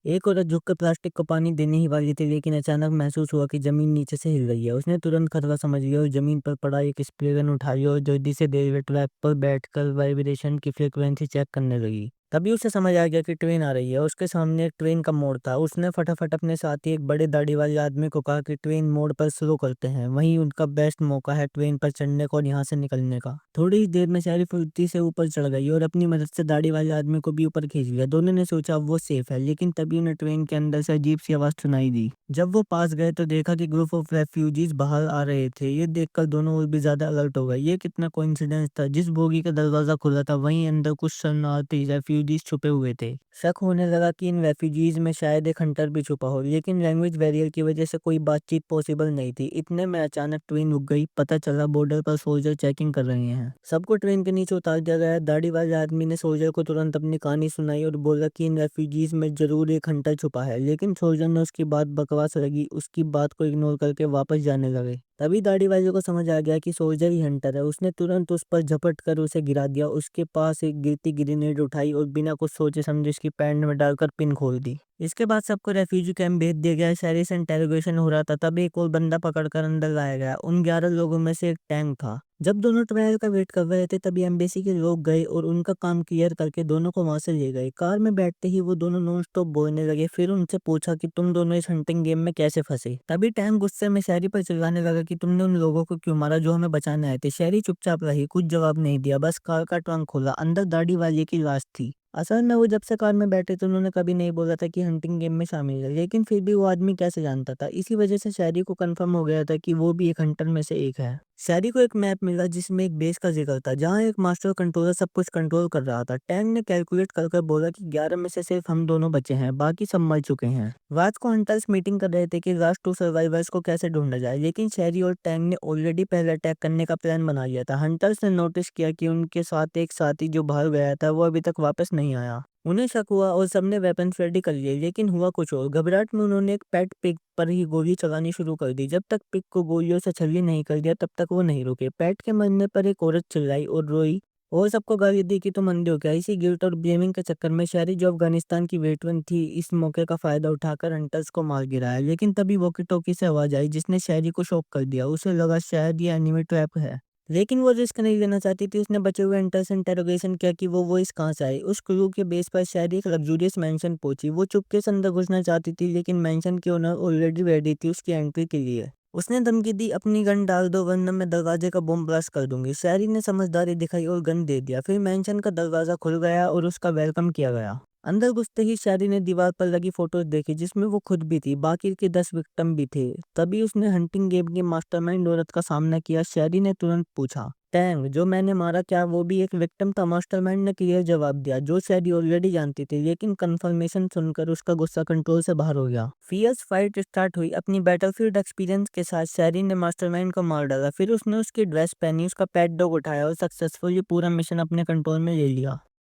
एक औरत झुककर प्लास्टिक को पानी देने ही वाली थी, लेकिन अचानक महसूस हुआ कि जमीन नीचे से हिल रही है। उसने तुरंत खतरा समझ लिया और जमीन पर पड़ा एक स्प्रे गन उठाई और जल्दी से रेलवे ट्रैक पर बैठकर वाइब्रेशन की फ्रीक्वेंसी चेक करने लगी। तभी उसे समझ आ गया कि ट्रेन आ रही है। उसके सामने एक ट्रेन का मोड़ था। उसने फटाफट अपने साथी एक बड़े दाढ़ी वाले आदमी को कहा कि ट्रेन मोड़ पर स्लो करते हैं, वहीं उनका बेस्ट मौका है ट्रेन पर चढ़ने का और यहाँ से निकलने का। थोड़ी ही देर में सारी फुर्ती से ऊपर चढ़ गई और अपनी मदद से दाढ़ी वाले आदमी को भी ऊपर खींच लिया। दोनों ने सोचा अब वो सेफ है, लेकिन तभी उन्हें ट्रेन के अंदर से अजीब सी आवाज सुनाई दी। जब वो पास गए तो देखा कि ग्रुप ऑफ रेफ्यूजीज बाहर आ रहे थे। ये देखकर दोनों और भी ज्यादा अलर्ट हो गए। ये कितना कोइंसिडेंस था, जिस बोगी का दरवाजा खुला था वहीं अंदर कुछ शरणार्थी रेफ्यूजीज छुपे हुए थे। शक होने लगा कि इन रेफ्यूजीज में शायद एक हंटर भी छुपा हो, लेकिन लैंग्वेज बैरियर की वजह से कोई बातचीत पॉसिबल नहीं थी। इतने में अचानक ट्रेन रुक गई। पता चला बॉर्डर पर सोल्जर चेकिंग कर रहे हैं। सबको ट्रेन के नीचे उतार दिया गया। दाढ़ी वाले आदमी ने सोल्जर को तुरंत अपनी कहानी सुनाई और बोला कि इन रेफ्यूजीज में जरूर एक हंटर छुपा है, लेकिन सोल्जर ने उसकी बात बकवास लगी, उसकी बात को इग्नोर करके वापस जाने लगे। तभी दाढ़ी वाले को समझ आ गया कि सोल्जर ही हंटर है। उसने तुरंत उस पर झपट कर उसे गिरा दिया। उसके पास एक गिरती ग्रेनेड उठाई और बिना कुछ सोचे समझे उसकी पैंट में डालकर पिन खोल दी। इसके बाद सबको रेफ्यूजी कैंप भेज दिया गया। शहरी से इंटेरोगेशन हो रहा था, तभी एक और बंदा पकड़कर अंदर लाया गया। उन 11 लोगों में से एक टैंक था। जब दोनों ट्रायल का वेट कर रहे थे तभी एम्बेसी के लोग गए और उनका काम क्लियर करके दोनों को वहां से ले गए। कार में बैठते ही वो दोनों नॉन स्टॉप बोलने लगे। फिर उनसे पूछा कि तुम दोनों इस हंटिंग गेम में कैसे फंसे। तभी टैंक गुस्से में शहरी पर चिल्लाने लगा कि तुमने उन लोगों को क्यों मारा जो हमें बचाने आए थे। शहरी चुपचाप रही, कुछ जवाब नहीं दिया, बस कार का ट्रंक खोला। अंदर दाढ़ी वाले की लाश थी। असल में वो जब से कार में बैठे थे उन्होंने कभी नहीं बोला था कि हंटिंग गेम में शामिल है, लेकिन फिर भी वो आदमी कैसे जानता था। इसी वजह से शहरी को कंफर्म हो गया था कि वो भी एक हंटर में से एक है। शहरी को एक मैप मिला जिसमें एक बेस का जिक्र था, जहाँ एक मास्टर कंट्रोलर सब कुछ कंट्रोल कर रहा था। टैंक ने कैलकुलेट कर बोला कि 11 में से सिर्फ हम दोनों बचे हैं, बाकी सब मर चुके हैं। रात को हंटर्स मीटिंग कर रहे थे कि लास्ट 2 सर्वाइवर्स को कैसे ढूंढा जाए, लेकिन शहरी और टैंक ने ऑलरेडी पहले अटैक करने का प्लान बना लिया था। हंटर्स ने नोटिस किया कि उनके साथ एक साथी जो बाहर गया था वो अभी तक वापस नहीं आया। उन्हें शक हुआ और सबने वेपन्स रेडी कर लिए, लेकिन हुआ कुछ और। घबराहट में उन्होंने एक पेट पिग पर ही गोली चलानी शुरू कर दी। जब तक पिग को गोलियों से छल्ली नहीं कर दिया तब तक वो नहीं रुके। पेट के मरने पर एक औरत चिल्लाई और रोई और सबको गाली दी कि तुम अंधे हो क्या। इसी गिल्ट और ब्लेमिंग के चक्कर में शहरी जो अफगानिस्तान की वेटरन थी इस मौके का फायदा उठाकर हंटर्स को मार गिराया। लेकिन तभी वॉकी टॉकी से आवाज आई जिसने शहरी को शॉक कर दिया। उसे लगा शायद ये एनिमी ट्रैप है, लेकिन वो रिस्क नहीं लेना चाहती थी। उसने बचे हुए हंटर से इंटेरोगेशन किया कि वो वॉइस कहाँ से आई। उस क्लू के बेस पर शायद एक लग्जूरियस मेंशन पहुंची। वो चुपके से अंदर घुसना चाहती थी, लेकिन मेंशन की ओनर ऑलरेडी रेडी थी उसकी एंट्री के लिए। उसने धमकी दी, अपनी गन डाल दो वरना मैं दरवाजे का बॉम्ब ब्लास्ट कर दूंगी। शहरी ने समझदारी दिखाई और गन दे दिया। फिर मेंशन का दरवाजा खुल गया और उसका वेलकम किया गया। अंदर घुसते ही शादी ने दीवार पर लगी फोटोज देखी जिसमें वो खुद भी थी, बाकी के 10 विक्टिम भी थे। तभी उसने हंटिंग गेम की मास्टरमाइंड औरत का सामना किया। शादी ने तुरंत पूछा, टैंग जो मैंने मारा क्या वो भी एक विक्टिम था। मास्टरमाइंड ने क्लियर जवाब दिया, जो शादी ऑलरेडी जानती थी, लेकिन कंफर्मेशन सुनकर उसका गुस्सा कंट्रोल से बाहर हो गया। फियर्स फाइट स्टार्ट हुई। अपनी बैटलफील्ड एक्सपीरियंस के साथ शहरी ने मास्टरमाइंड को मार डाला। फिर उसने उसकी ड्रेस पहनी, उसका पेट डॉग उठाया और सक्सेसफुली पूरा मिशन अपने कंट्रोल में ले लिया।